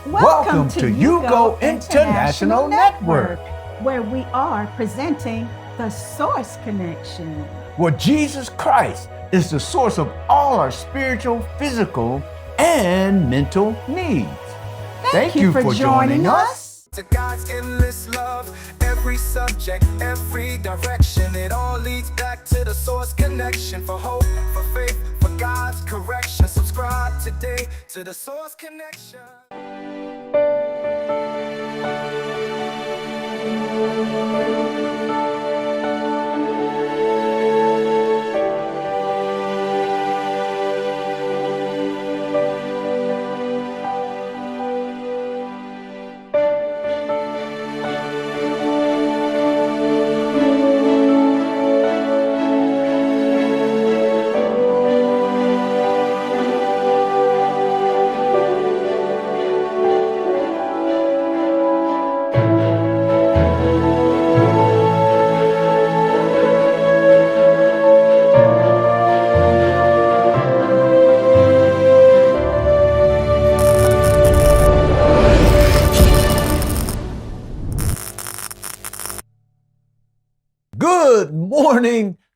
Welcome to Yugo International Network, where we are presenting the Source Connection, where Jesus Christ is the source of all our spiritual, physical, and mental needs. Thank you for joining us. To God's endless love, every subject, every direction, it all leads back to the Source Connection. For hope, for faith, for God's correction. Subscribe today to the Source Connection.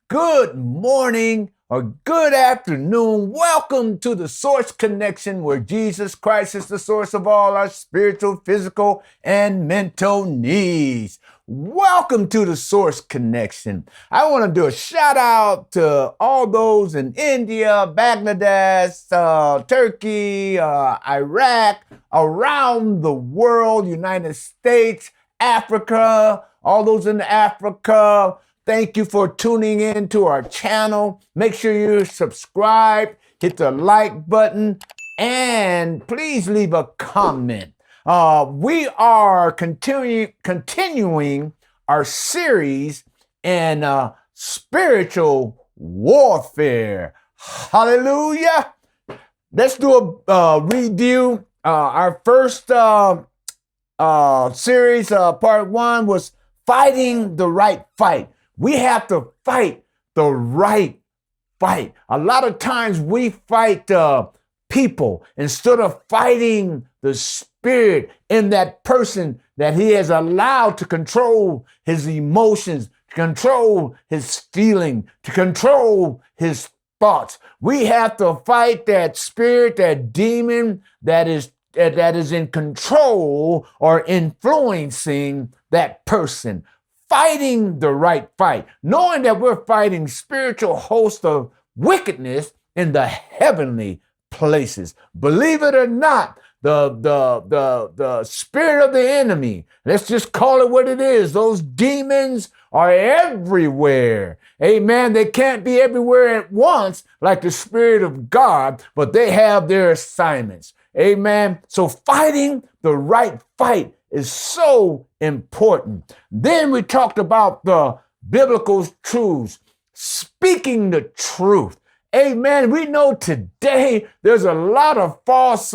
Good morning, or good afternoon. Welcome to the Source Connection, where Jesus Christ is the source of all our spiritual, physical, and mental needs. Welcome to the Source Connection. I want to do a shout out to all those in India, Bangladesh, Turkey, Iraq, around the world, United States, Africa, all those in Africa. Thank you for tuning in to our channel. Make sure you subscribe, hit the like button, and please leave a comment. We are continuing our series in spiritual warfare. Hallelujah. Let's do a review. Our first series, part one, was fighting the right fight. We have to fight the right fight. A lot of times we fight people instead of fighting the spirit in that person that he has allowed to control his emotions, to control his feeling, to control his thoughts. We have to fight that spirit, that demon that is in control or influencing that person. Fighting the right fight, knowing that we're fighting spiritual hosts of wickedness in the heavenly places. Believe it or not, the spirit of the enemy, let's just call it what it is. Those demons are everywhere. Amen. They can't be everywhere at once like the Spirit of God, but they have their assignments. Amen. So fighting the right fight is so important. Then we talked about the biblical truths, speaking the truth. Amen. We know today there's a lot of false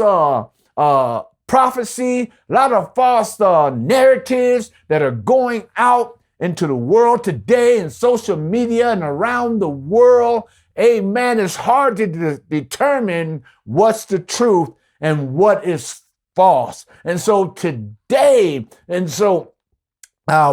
prophecy, a lot of false narratives that are going out into the world today in social media and around the world. Amen. It's hard to determine what's the truth and what is false. And so today,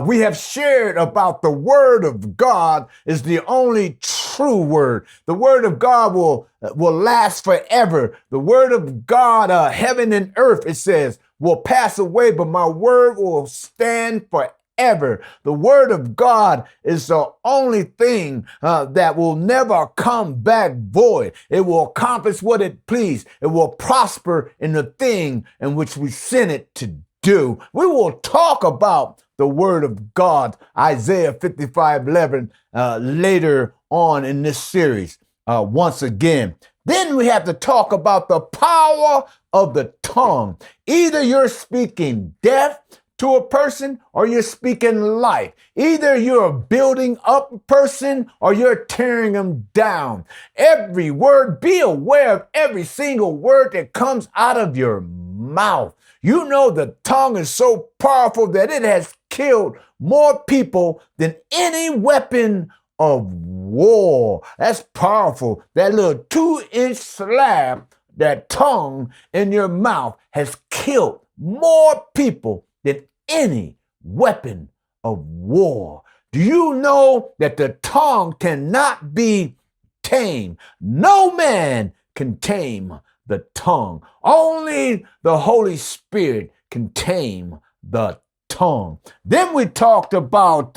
we have shared about the Word of God is the only true word. The Word of God will last forever. The Word of God, heaven and earth, it says, will pass away, but my word will stand forever. The Word of God is the only thing that will never come back void. It will accomplish what it please. It will prosper in the thing in which we sent it to do. We will talk about the Word of God, Isaiah 55:11, later on in this series once again. Then we have to talk about the power of the tongue. Either you're speaking death to a person or you're speaking life. Either you're building up a person or you're tearing them down. Every word, be aware of every single word that comes out of your mouth. You know the tongue is so powerful that it has killed more people than any weapon of war. That's powerful. That little 2-inch slab, that tongue in your mouth has killed more people than any weapon of war. Do you know that the tongue cannot be tamed? No man can tame the tongue. Only the Holy Spirit can tame the tongue. Then we talked about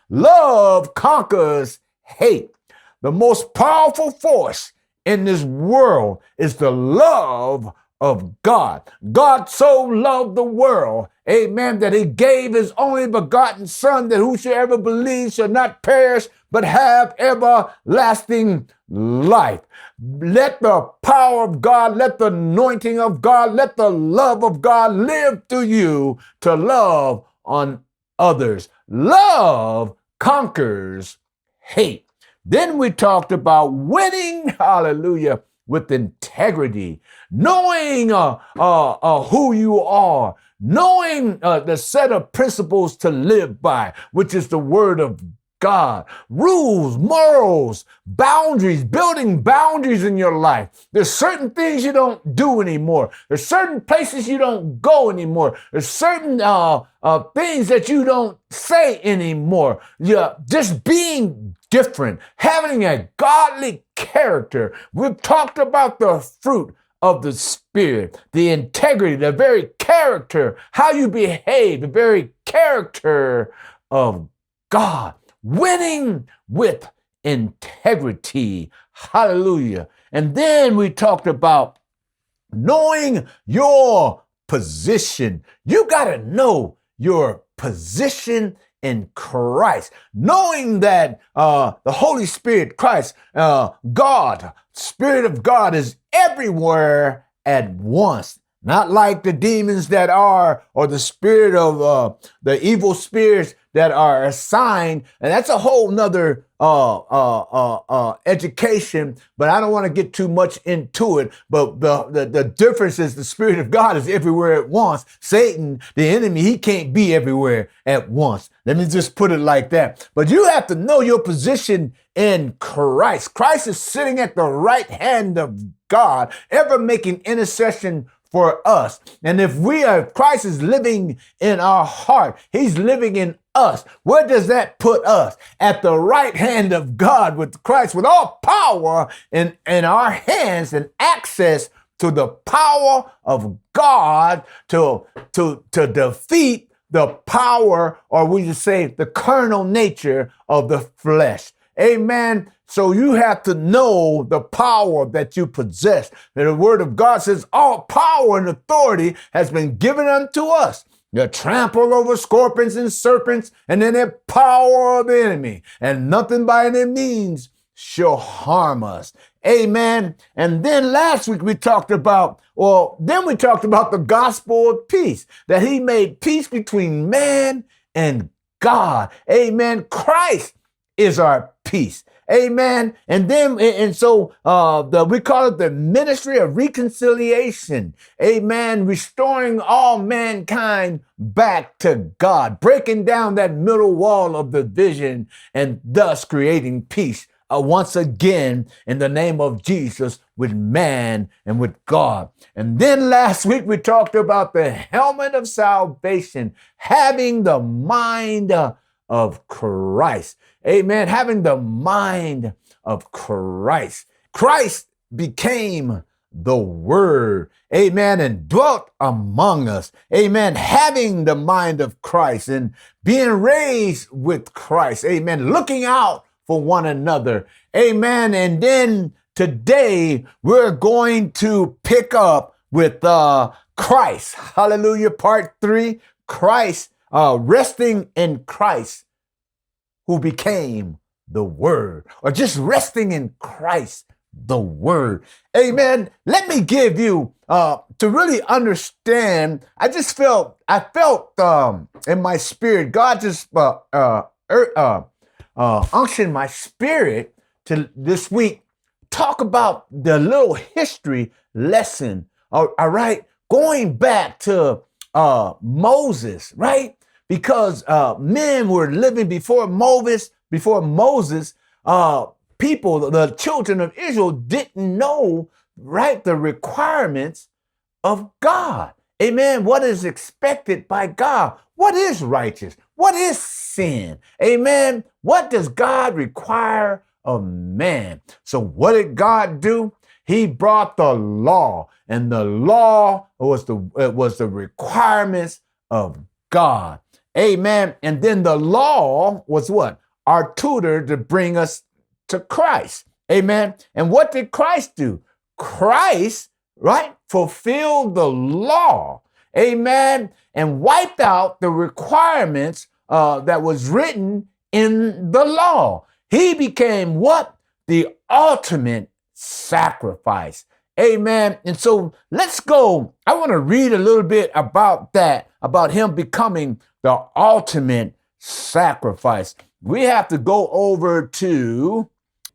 love conquers hate. The most powerful force in this world is the love of God. God so loved the world, amen, that he gave his only begotten Son, that whosoever believes shall not perish, but have everlasting life. Let the power of God, let the anointing of God, let the love of God live through you to love on others. Love conquers hate. Then we talked about winning, hallelujah, with integrity, knowing who you are, knowing the set of principles to live by, which is the word of God, rules, morals, boundaries, building boundaries in your life. There's certain things you don't do anymore. There's certain places you don't go anymore. There's certain things that you don't say anymore. Yeah, just being different, having a godly character. We've talked about the fruit of the Spirit, the integrity, the very character, how you behave, the very character of God. Winning with integrity. Hallelujah. And then we talked about knowing your position. You got to know your position in Christ. Knowing that the Holy Spirit, Christ, God, Spirit of God is everywhere at once. Not like the demons that are, or the spirit of the evil spirits that are assigned. And that's a whole nother education, but I don't want to get too much into it. But the difference is the Spirit of God is everywhere at once. Satan, the enemy, he can't be everywhere at once. Let me just put it like that. But you have to know your position in Christ. Christ is sitting at the right hand of God, ever making intercession for us. And if Christ is living in our heart, he's living in us. Where does that put us? At the right hand of God with Christ, with all power in our hands and access to the power of God to defeat the power, or we just say the carnal nature of the flesh. Amen. So you have to know the power that you possess. And the word of God says all power and authority has been given unto us. You trample over scorpions and serpents and in the power of the enemy, and nothing by any means shall harm us. Amen. And then last week we talked about, the gospel of peace, that he made peace between man and God. Amen. Christ is our peace. Amen. And so we call it the ministry of reconciliation. Amen. Restoring all mankind back to God, breaking down that middle wall of division and thus creating peace once again in the name of Jesus with man and with God. And then last week we talked about the helmet of salvation, having the mind of Christ. Amen. Having the mind of Christ. Christ became the Word. Amen. And dwelt among us. Amen. Having the mind of Christ and being raised with Christ. Amen. Looking out for one another. Amen. And then today we're going to pick up with Christ. Hallelujah. Part 3. Christ, resting in Christ, who became the Word, or just resting in Christ, the Word. Amen. Let me give you, to really understand, I felt in my spirit, God just unctioned my spirit to this week talk about the little history lesson. All right. Going back to Moses, right? Because men were living before Moses, people, the children of Israel didn't know, right, the requirements of God. Amen. What is expected by God? What is righteous? What is sin? Amen. What does God require of man? So what did God do? He brought the law, and the law was the requirements of God. Amen. And then the law was what? Our tutor to bring us to Christ. Amen. And what did Christ do? Christ, right, fulfilled the law. Amen. And wiped out the requirements that was written in the law. He became what? The ultimate sacrifice. Amen. And so let's go. I want to read a little bit about that, about him becoming the ultimate sacrifice. We have to go over to,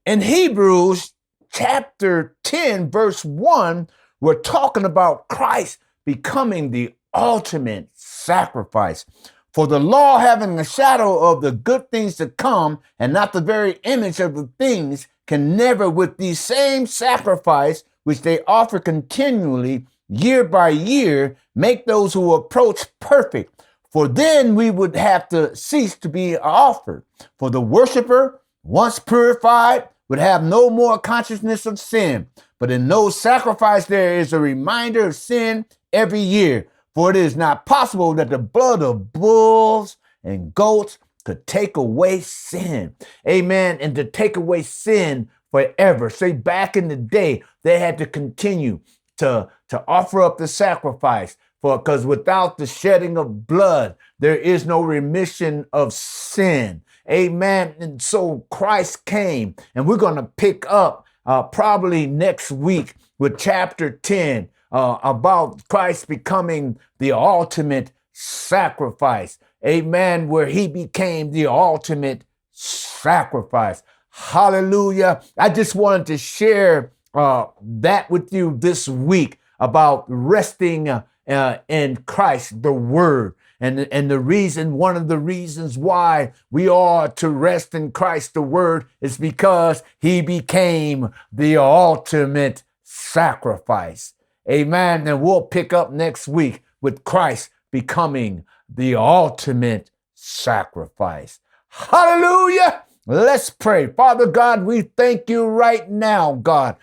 in Hebrews chapter 10, verse 1, we're talking about Christ becoming the ultimate sacrifice. For the law, having a shadow of the good things to come and not the very image of the things, can never with the same sacrifice which they offer continually year by year make those who approach perfect. For then we would have to cease to be offered. For the worshiper, once purified, would have no more consciousness of sin. But in no sacrifice there is a reminder of sin every year. For it is not possible that the blood of bulls and goats could take away sin. Amen. And to take away sin forever. Say, back in the day, they had to continue to offer up the sacrifice, because without the shedding of blood, there is no remission of sin. Amen. And so Christ came, and we're going to pick up probably next week with chapter 10 about Christ becoming the ultimate sacrifice. Amen. Where he became the ultimate sacrifice. Hallelujah. I just wanted to share that with you this week about resting in Christ, the Word. And the reason, one of the reasons why we are to rest in Christ, the Word, is because he became the ultimate sacrifice. Amen. And we'll pick up next week with Christ becoming the ultimate sacrifice. Hallelujah. Let's pray. Father God, we thank you right now, God,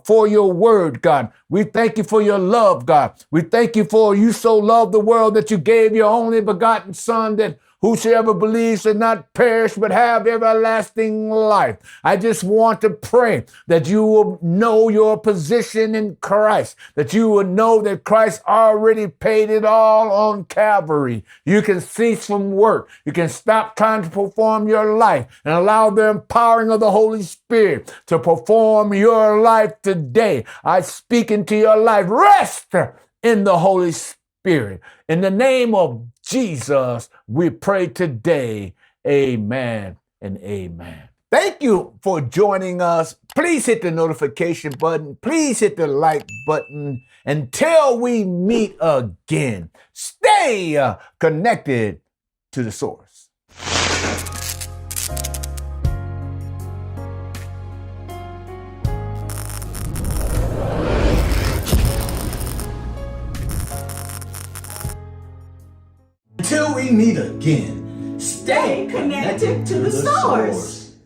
for your word, God. We thank you for your love, God. We thank you for you so loved the world that you gave your only begotten Son, that whosoever believes should not perish but have everlasting life. I just want to pray that you will know your position in Christ, that you will know that Christ already paid it all on Calvary. You can cease from work. You can stop trying to perform your life and allow the empowering of the Holy Spirit to perform your life today. I speak into your life. Rest in the Holy Spirit. In the name of Jesus, we pray today. Amen and amen. Thank you for joining us. Please hit the notification button. Please hit the like button. Until we meet again, stay connected to the source. Until we meet again, Stay connected to the source.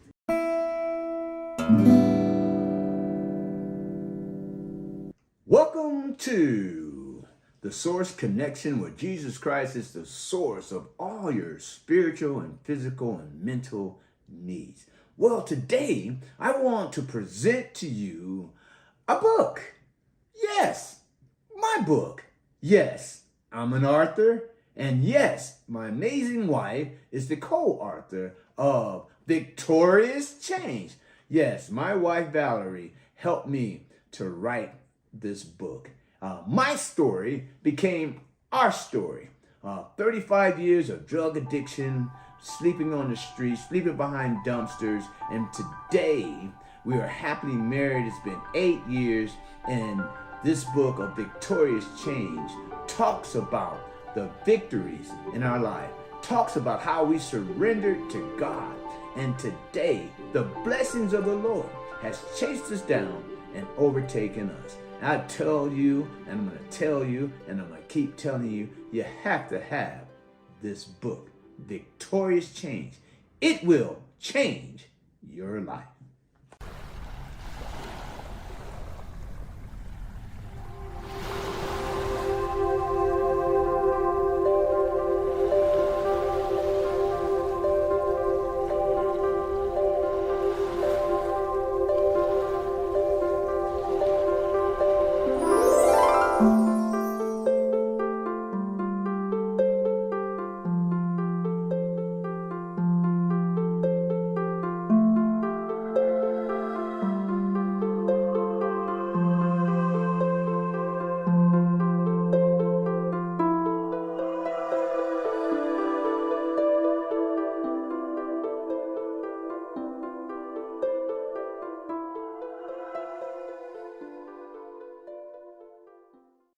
Welcome to the Source Connection, where Jesus Christ is the source of all your spiritual and physical and mental needs. Well, today I want to present to you a book. Yes, my book. Yes, I'm an author. And yes, my amazing wife is the co-author of Victorious Change. Yes, my wife Valerie helped me to write this book. My story became our story. 35 years of drug addiction, sleeping on the streets, sleeping behind dumpsters, and today we are happily married. It's been 8 years, and this book of Victorious Change talks about the victories in our life, talks about how we surrendered to God. And today, the blessings of the Lord has chased us down and overtaken us. I told you, and I'm going to tell you, and I'm going to keep telling you, you have to have this book, Victorious Change. It will change your life.